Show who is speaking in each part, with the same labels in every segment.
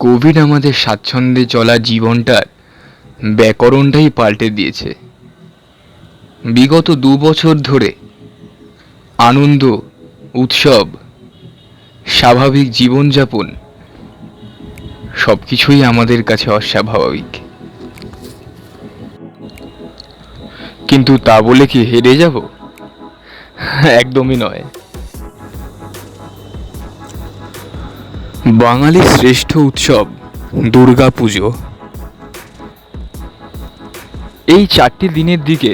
Speaker 1: Covid আমাদের স্বাচ্ছন্দ্যে চলা জীবনটার ব্যাকরণটাই পাল্টে দিয়েছে। বিগত 2 বছর ধরে আনন্দ, উৎসব, স্বাভাবিক জীবনযাপন সব কিছুই আমাদের কাছে অস্বাভাবিক। কিন্তু তা বলে কি হেরে যাব? একদমই নয়। বাঙালির শ্রেষ্ঠ উৎসব দুর্গা পুজো। এই 4টি দিনের দিকে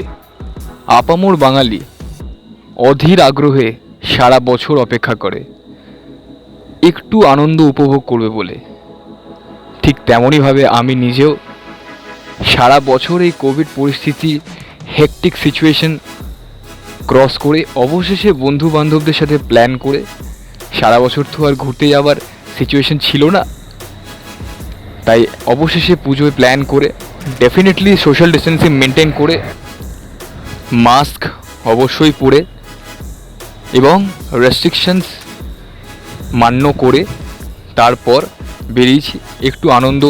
Speaker 1: আপামর বাঙালি অধীর আগ্রহে সারা বছর অপেক্ষা করে একটু আনন্দ উপভোগ করবে বলে। ঠিক তেমনইভাবে আমি নিজেও সারা বছর এই কোভিড পরিস্থিতি, হেকটিক সিচুয়েশন ক্রস করে অবশেষে বন্ধু বান্ধবদের সাথে প্ল্যান করে, সারা বছর তো আর ঘুরতে যাওয়ার সিচুয়েশন ছিল না, তাই অবশেষে পুজোয় প্ল্যান করে ডেফিনেটলি সোশ্যাল ডিস্টেন্সিং মেনটেন করে, মাস্ক অবশ্যই পরে এবং রেস্ট্রিকশনস মান্য করে তারপর বেরিয়েছি একটু আনন্দ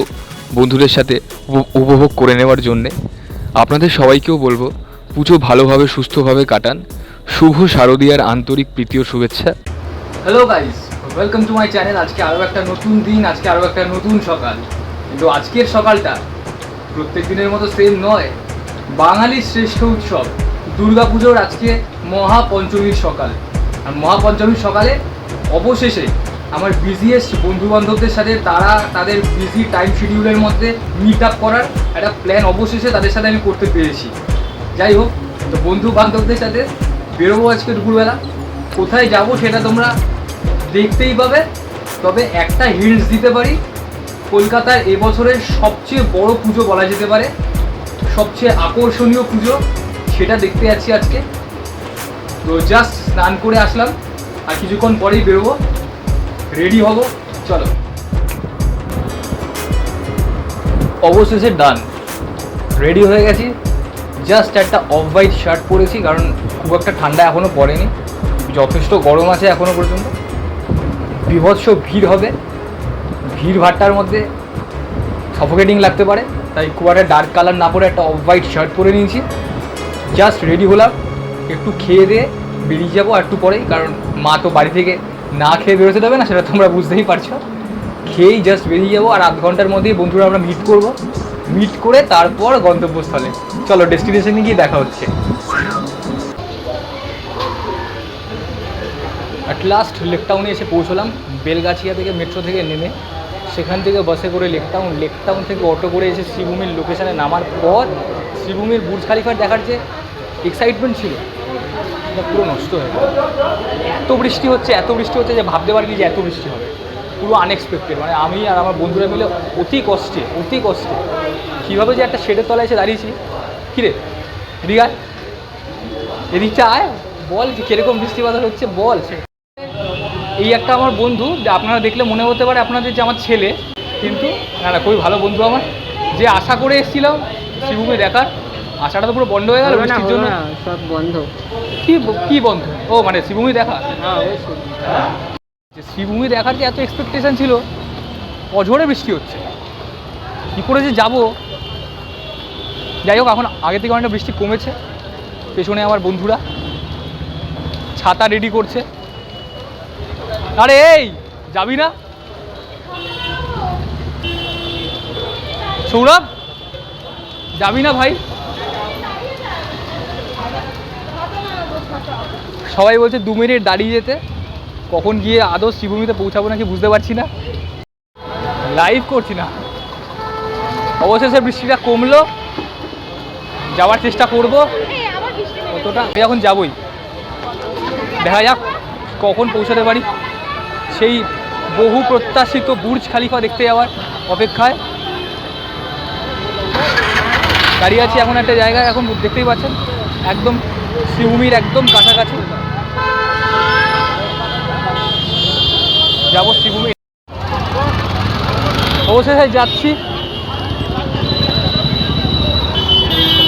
Speaker 1: বন্ধুদের সাথে উপভোগ করে নেওয়ার জন্যে। আপনাদের সবাইকেও বলবো পুজো ভালোভাবে সুস্থভাবে কাটান। শুভ শারদীয়ার আন্তরিক প্রীতি ও শুভেচ্ছা।
Speaker 2: Hello guys, welcome to my channel. আজকে আরও একটা নতুন দিন, আজকে আরও একটা নতুন সকাল। কিন্তু আজকের সকালটা প্রত্যেক দিনের মতো সেম নয়। বাঙালির শ্রেষ্ঠ উৎসব দুর্গাপুজোর আজকে মহাপঞ্চমীর সকাল। আর মহাপঞ্চমীর সকালে অবশেষে আমার বিজিয়েস্ট বন্ধুবান্ধবদের সাথে তারা তাদের বিজি টাইম শিডিউলের মধ্যে মিট আপ করার একটা প্ল্যান অবশেষে তাদের সাথে আমি করতে পেরেছি। যাই হোক, তো বন্ধু বান্ধবদের সাথে বেরোবো আজকে দুপুরবেলা। কোথায় যাব সেটা তোমরা দেখতেই পাবে। তবে একটা হিন্টস দিতে পারি, কলকাতার এবছরের সবচেয়ে বড় পুজো বলা যেতে পারে, সবচেয়ে আকর্ষণীয় পুজো, সেটা দেখতে যাচ্ছি আজকে। তো জাস্ট স্নান করে আসলাম, আর কিছুক্ষণ পরেই বেরোবো, রেডি হব, চলো। অবশেষে ডান, রেডি হয়ে গেছি। জাস্ট একটা অফ হোয়াইট শার্ট পরেছি, কারণ খুব একটা ঠান্ডা এখনও পড়েনি, যথেষ্ট গরম আছে এখনও পর্যন্ত। বীভৎস ভিড় হবে, ভিড় ভাট্টার মধ্যে সাফোকেটিং লাগতে পারে, তাই খুব একটা ডার্ক কালার না পরে একটা অফ হোয়াইট শার্ট পরে নিয়েছি। জাস্ট রেডি হলাম, একটু খেয়ে দিয়ে বেরিয়ে যাবো একটু পরেই, কারণ মা তো বাড়ি থেকে না খেয়ে বেরোতে দেবে না, সেটা তোমরা বুঝতেই পারছো। খেয়েই জাস্ট বেরিয়ে যাবো, আর আধ ঘন্টার মধ্যেই বন্ধুরা আমরা মিট করব। মিট করে তারপর গন্তব্যস্থলে, চলো ডেস্টিনেশনে গিয়ে দেখা হচ্ছে। অ্যাট লাস্ট লেক টাউনে এসে পৌঁছলাম। বেলগাছিয়া থেকে মেট্রো থেকে নেমে সেখান থেকে বাসে করে লেক টাউন থেকে অটো করে এসে শ্রীভূমির লোকেশানে নামার পর শ্রীভূমির বুর্জ খালিফা দেখার যে এক্সাইটমেন্ট ছিল এটা পুরো নষ্ট হয়ে গেল। এত বৃষ্টি হচ্ছে যে ভাবতে পারিনি যে এত বৃষ্টি হবে। পুরো আনএক্সপেক্টেড। মানে আমি আর আমার বন্ধুরা মিলে অতি কষ্টে কীভাবে যে একটা শেডের তলায় এসে দাঁড়িয়েছি। কিরে এদিকে আয়, এদিকটা আয়, বল যে কীরকম বৃষ্টি বাদল হচ্ছে, বল। এই একটা আমার বন্ধু, যে আপনারা দেখলে মনে হতে পারে আপনাদের যে আমার ছেলে, কিন্তু না, খুবই ভালো বন্ধু আমার। যে আশা করে এসেছিলাম শ্রীভূমি দেখার, আশাটা তো পুরো বন্ধ হয়ে গেল বৃষ্টির জন্য।
Speaker 3: সব বন্ধ।
Speaker 2: কি বন্ধ? ও মানে শ্রীভূমি দেখা। যে শ্রীভূমি দেখার যে এত এক্সপেকটেশন ছিল, অঝোরে বৃষ্টি হচ্ছে, কী করে যে যাবো। যাই হোক, এখন আগে থেকে অনেকটা বৃষ্টি কমেছে। পেছনে আমার বন্ধুরা ছাতা রেডি করছে। আরে এই যাবি না সৌরভ? যাবি না ভাই? সবাই বলছে 2 মিনিট দাঁড়িয়ে যেতে, কখন গিয়ে আদৌ শ্রীভূমিতে পৌঁছাবো নাকি বুঝতে পারছি না। লাইভ করছি না। অবশেষে বৃষ্টিটা কমলো, যাওয়ার চেষ্টা করব অতটা। এখন যাবই, দেখা যাক কখন পৌঁছাতে পারি। সেই বহু প্রত্যাশিত বুর্জ খালিফা দেখতে যাওয়ার অপেক্ষায় দাঁড়িয়ে আছি এখন একটা জায়গায়। এখন দেখতেই পাচ্ছেন একদম শ্রীভূমির একদম কাছাকাছি যাবো শ্রীভূমি। অবশেষে যাচ্ছি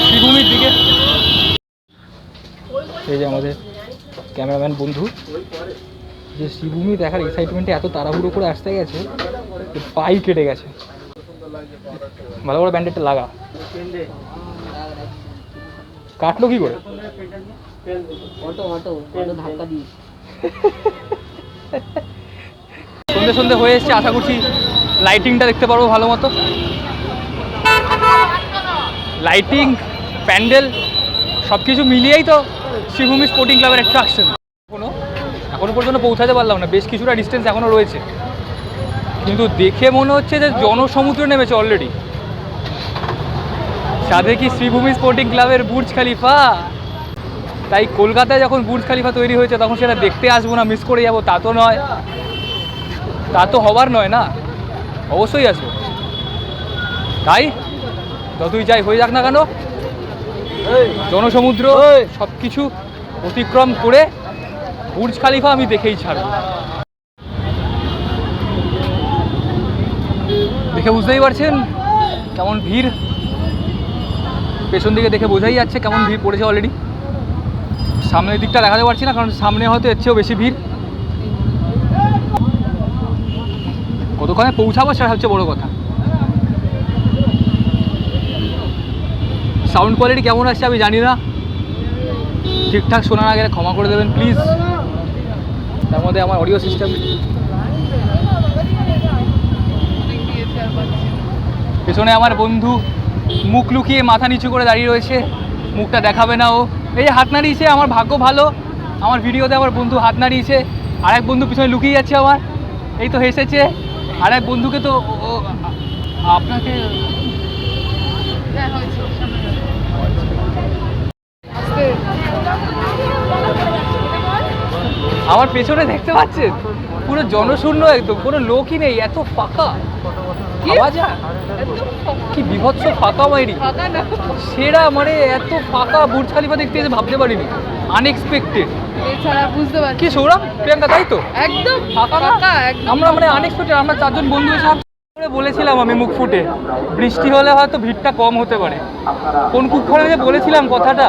Speaker 2: শ্রীভূমির দিকে। এই যে আমাদের ক্যামেরাম্যান বন্ধু, যে শ্রীভূমি দেখার এক্সাইটমেন্টে এত তাড়াহুড়ো করে আসতে গেছে যে পাই কেটে গেছে। ভালো করে ব্যান্ডেডটা লাগা। কাটলো কি করে? সন্ধে সন্ধে হয়ে এসছে, আশা করছি লাইটিংটা দেখতে পারবো ভালো মতো। লাইটিং, প্যান্ডেল সব কিছু মিলিয়েই তো শ্রীভূমি স্পোর্টিং ক্লাবের অ্যাট্রাকশন। এখনো পর্যন্ত পৌঁছাতে পারলাম না, বেশ কিছুটা ডিস্টেন্স এখনও রয়েছে, কিন্তু দেখে মনে হচ্ছে যে জনসমুদ্র নেমেছে অলরেডি। সাথে কি শ্রীভূমি স্পোর্টিং ক্লাবের বুর্জ খালিফা। তাই কলকাতায় যখন বুর্জ খালিফা তৈরি হয়েছে তখন সেটা দেখতে আসবো না, মিস করে যাবো তা তো নয়, তা তো হবার নয় না, অবশ্যই আসবো। তাই যতই যাই হয়ে যাক না কেন, জনসমুদ্র সব কিছু অতিক্রম করে বুর্জ খালিফা আমি দেখেই ছাড়ব। দেখে বুঝতেই পারছেন কেমন ভিড়, পেছন দিকে দেখে বোঝাই যাচ্ছে কেমন ভিড় পড়েছে অলরেডি। সামনের দিকটা দেখাতে পারছি না কারণ সামনে হয়তো এর চেয়েও বেশি ভিড়। কতক্ষণে পৌঁছাবো সেটা হচ্ছে বড় কথা। সাউন্ড কোয়ালিটি কেমন আসছে আমি জানি না, ঠিকঠাক শোনা না গেলে ক্ষমা করে দেবেন প্লিজ। তার মধ্যে আমার অডিও সিস্টেম, পেছনে আমার বন্ধু মুখ লুকিয়ে মাথা নিচু করে দাঁড়িয়ে রয়েছে, মুখটা দেখাবে না ও। এই যে হাত নাড়িয়েছে, আমার ভাগ্য ভালো, আমার ভিডিওতে আমার বন্ধু হাত নাড়িয়েছে। আর এক বন্ধু পিছনে লুকিয়ে যাচ্ছে আমার, এই তো হেসেছে। আর এক বন্ধুকে তো আপনাকে আমার পেছনে দেখতে পাচ্ছেন পুরো জনশূন্য, একদম কোনো লোকই নেই, এত ফাঁকা। আওয়াজ কি বিভৎস ফাঁকা বাইরে, সেরা মানে এত ফাঁকা। বুর্জ খালিফা দেখতে এসে ভাবতে পারিনি, আনএক্সপেক্টেড।
Speaker 3: এছাড়া বুঝতে পারছি
Speaker 2: কি সৌরভ, প্রিয়াঙ্কা, তাই তো
Speaker 3: একদম
Speaker 2: ফাঁকা না?
Speaker 3: ফাঁকা, একদম
Speaker 2: আমরা মানে আনএক্সপেক্টেড, আমরা চারজন বন্ধু এসে বলেছিলাম, আমি মুখ ফুটে বৃষ্টি হলে হয়তো ভিড়টা কম হতে পারে। কোন কুক্ষণে যে বলেছিলাম কথাটা।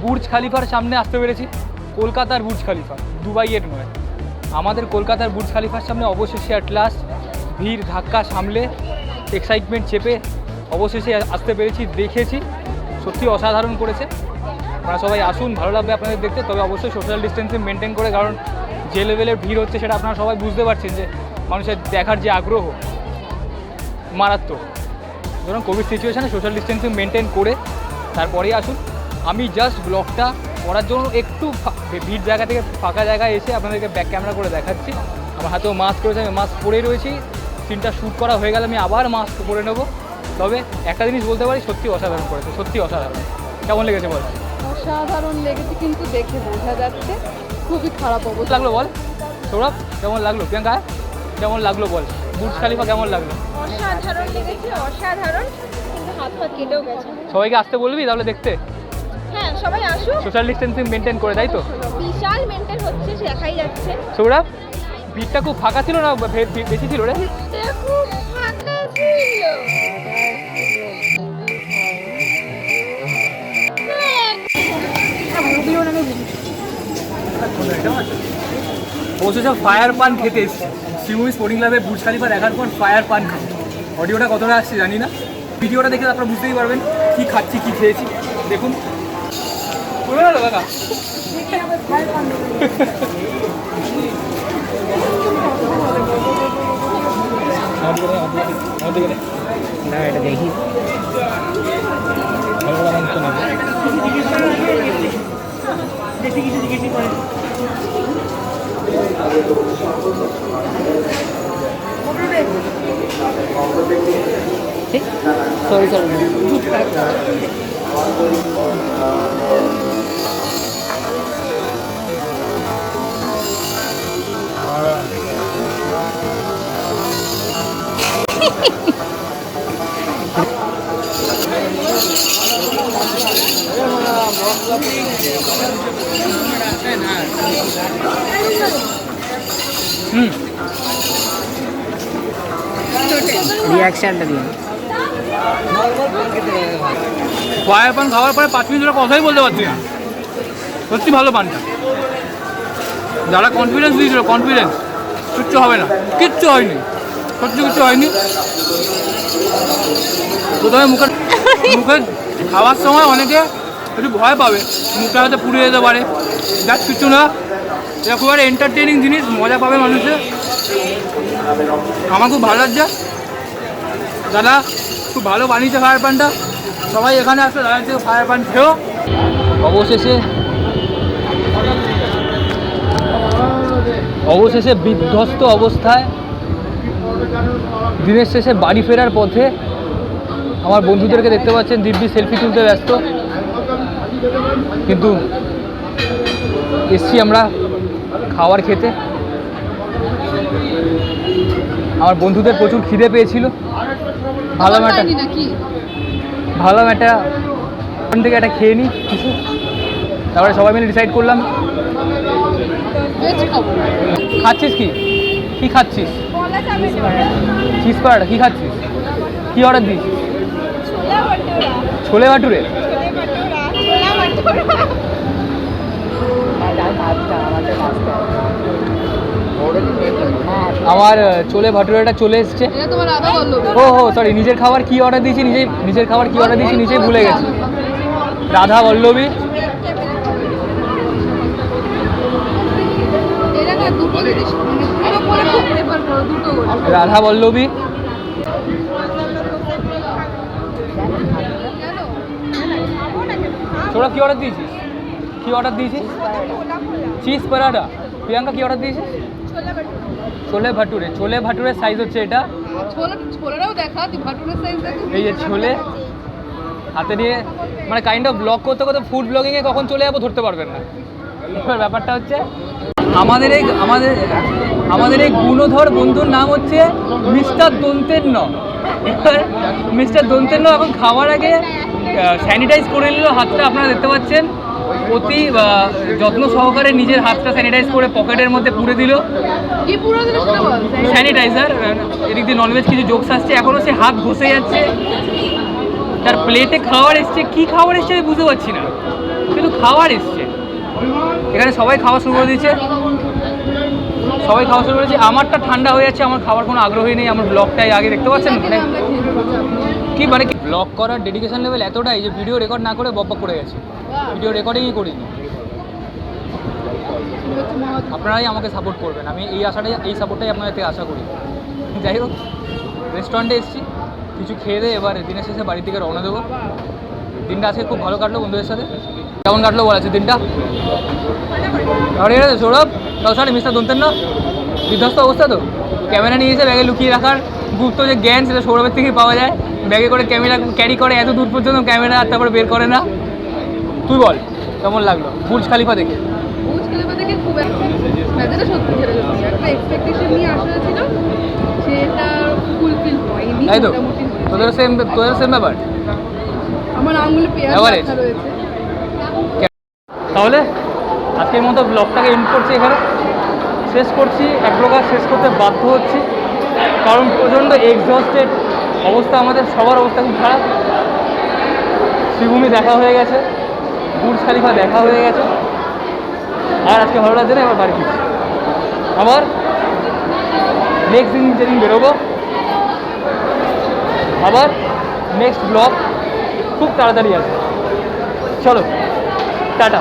Speaker 2: বুর্জ খালিফার সামনে আসতে পেরেছি। কলকাতার বুর্জ খালিফা, দুবাইয়ের নয়, আমাদের কলকাতার বুর্জ খালিফার সামনে অবশেষে অ্যাট লাস্ট ভিড় ধাক্কা সামলে এক্সাইটমেন্ট চেপে অবশেষে আসতে পেরেছি। দেখেছি সত্যি অসাধারণ করেছে। আপনারা সবাই আসুন, ভালো লাগবে আপনাদের দেখতে, তবে অবশ্যই সোশ্যাল ডিস্টেন্সিং মেনটেন করে, কারণ যে লেভেলের ভিড় হচ্ছে সেটা আপনারা সবাই বুঝতে পারছেন যে মানুষের দেখার যে আগ্রহ মারাত্মক। সুতরাং কোভিড সিচুয়েশানে সোশ্যাল ডিস্টেন্সিং মেনটেন করে তারপরেই আসুন। আমি জাস্ট ব্লগটা করার জন্য একটু ভিড় জায়গা থেকে ফাঁকা জায়গায় এসে আপনাদেরকে ব্যাক ক্যামেরা করে দেখাচ্ছি। আমার হাতেও মাস্ক রয়েছে, আমি মাস্ক পরেই রয়েছি, সিনটা শ্যুট করা হয়ে গেলে আমি আবার মাস্ক পরে নেবো। তবে একটা জিনিস বলতে পারি, সত্যি অসাধারণ করেছে, সত্যি অসাধারণ। কেমন লেগেছে বল?
Speaker 3: অসাধারণ লেগেছে, কিন্তু দেখে বোঝা যাচ্ছে খুবই খারাপ অবস্থা।
Speaker 2: লাগলো বল সৌরভ, কেমন লাগলো? প্রিয়াঙ্কা কেমন লাগলো বল? বুর্জ খালিফা কেমন লাগলো?
Speaker 3: অসাধারণ লেগেছে, অসাধারণ, কিন্তু হাত পা কেটেও গেছে।
Speaker 2: সবাইকে আসতে বলবি তাহলে দেখতে?
Speaker 3: হ্যাঁ, সবাই আসুক।
Speaker 2: সোশ্যাল ডিস্টেন্সিং মেনটেন করে, তাই তো?
Speaker 3: বিশাল মেনটেন হচ্ছে, দেখাই যাচ্ছে।
Speaker 2: সৌরভ, ভিড়টা খুব ফাঁকা ছিল না বেশি ছিল রে?
Speaker 3: এটা খুব ফাঁকা ছিল।
Speaker 2: বসেছে ফায়ার পান খেতে এসেছি। শিমুই স্পোর্টিং ক্লাবে বুর্জ খালিফা দেখার পর ফায়ার পান খাবো। অডিওটা কতটা আসছে জানি না, ভিডিওটা দেখে আপনারা বুঝতেই পারবেন কী খাচ্ছি কী খেয়েছি। দেখুন পুরো না দাদা। না এটা দেখি সরি
Speaker 4: রিয়াকশনটা দিন।
Speaker 2: ফায়ার পান খাওয়ার পরে 5 মিনিট ধরে কথাই বলতে পারছি না। সত্যি ভালো পানটা। যারা কনফিডেন্স দিয়েছিল, কনফিডেন্স কিচ্ছু হবে না, কিচ্ছু হয়নি, সত্যি কিচ্ছু হয়নি। প্রথমে মুখে খাওয়ার সময় অনেকে একটু ভয় পাবে, মুখটা হয়তো পুড়ে যেতে পারে, দেখ কিছু না। এটা খুব একটা এন্টারটেনিং জিনিস, মজা পাবে মানুষে। আমার খুব ভালো লাগছে, দাদা খুব ভালো বানিয়েছে ফায়ার পানটা। সবাই এখানে আসলে দাদা থেকে ফায়ার পান খেয়েও। অবশেষে বিধ্বস্ত অবস্থায় দিনের শেষে বাড়ি ফেরার পথে আমার বন্ধুদেরকে দেখতে পাচ্ছেন দিব্যি সেলফি তুলতে ব্যস্ত। কিন্তু এসছি আমরা খাবার খেতে। আমার বন্ধুদের প্রচুর খিদে পেয়েছিল, ভাবলাম একটা ওখান থেকে একটা খেয়ে নিই কিছু। তারপরে সবাই মিলে ডিসাইড করলাম। খাচ্ছিস কি? কি খাচ্ছিস? চিজ পরাটা। কি খাচ্ছিস? কি অর্ডার দিয়েছিস? ছোলে ভাটুরে। আমার ছোলে ভাটুরেটা চলে এসছে। ও সরি, নিজের খাবার কি অর্ডার দিয়েছি নিজেই ভুলে গেছি। রাধা বল্লভী। রাধা বল্লভী। তোরা কি অর্ডার দিয়েছিস? চিজ পরাটা। প্রিয়াঙ্কা কি অর্ডার দিয়েছিস? ছোলে ভাটুরে। ছোলে ভাটুরের সাইজ হচ্ছে এটা। এই যে ছোলে হাতে নিয়ে, মানে কাইন্ড অফ ব্লগ করতে করতে ফুড ব্লগিংয়ে কখন চলে যাবো ধরতে পারবেন না। এবার ব্যাপারটা হচ্ছে আমাদের এই গুণধর বন্ধুর নাম হচ্ছে মিস্টার দন্তেন্ন। এবার মিস্টার দন্তেন্ন এখন খাওয়ার আগে স্যানিটাইজ করে নিল হাতটা। আপনারা দেখতে পাচ্ছেন অতি যত্ন সহকারে নিজের হাতটা স্যানিটাইজ করে পকেটের মধ্যে পুরে দিল। স্যানিটাইজার। এদিক দিয়ে ননভেজ কিছু জোকস আসছে, এখনও সে হাত ঘষে যাচ্ছে। তার প্লেটে খাবার এসছে, কি খাবার এসছে আমি বুঝতে পারছি না, কিন্তু খাবার এসছে। এখানে সবাই খাওয়া শুরু করে দিয়েছে। আমারটা ঠান্ডা হয়ে যাচ্ছে, আমার খাবার কোনো আগ্রহী নেই। আমার ব্লগটাই আগে দেখতে পাচ্ছেন, মানে কি ব্লগ করার ডেডিকেশন লেভেল এতটাই যে ভিডিও রেকর্ড না করে বকবক করে গেছে, ভিডিও রেকর্ডিংই করিনি। আপনারাই আমাকে সাপোর্ট করবেন, আমি এই সাপোর্টটাই আপনাদের থেকে আশা করি। যাই হোক, রেস্টুরেন্টে এসেছি, কিছু খেয়ে দিয়ে এবার দিনের শেষে বাড়ির দিকে রওনা দেবো। দিনটা আজকে খুব ভালো কাটলো বন্ধুদের সাথে। কেমন কাটলো বল আছে দিনটা? সৌরভ, সরি মিস্টার দন্তেন্ন, বিধ্বস্ত অবস্থা তো। ক্যামেরা নিয়ে এসে ব্যাগে লুকিয়ে রাখার গুপ্ত যে জ্ঞান সেটা সৌরভের থেকেই পাওয়া যায়। ব্যাগে করে ক্যামেরা ক্যারি করে এত দূর পর্যন্ত ক্যামেরা, আর তারপরে বের করে না। তুই বল কেমন লাগলো বুর্জ খালিফা দেখে?
Speaker 3: বুর্জ খলিফা থেকে খুব একটা যেটা সত্যি যেটা সত্যি একটা এক্সপেকটেশন নিয়ে আসা ছিল, সেটা ফুলফিল হয়নি।
Speaker 2: তাই তো?
Speaker 3: মোটামুটি হয়েছে।
Speaker 2: তোদের সেম ব্যাপার।
Speaker 3: আমার আঙুলে পেঁয়াজ
Speaker 2: Average?
Speaker 3: রাখা রয়েছে।
Speaker 2: তাহলে আজকের মতো ব্লগটাকে এন্ড করছি, এখানে শেষ করছি। এক প্রকার শেষ করতে বাধ্য হচ্ছি, কারণ প্রচণ্ড এক্সস্টেড অবস্থা, আমাদের সবার অবস্থা খুব খারাপ। শ্রীভূমি দেখা হয়ে গেছে, বুর্জ খালিফা দেখা হয়ে গেছে, আর আজকে ভালো লাগছে না, এবার বাড়ি ফিরছি। আবার নেক্সট দিন যেদিন বেরোবো, আবার নেক্সট ব্লগ খুব তাড়াতাড়ি আছে। চলো টাটা।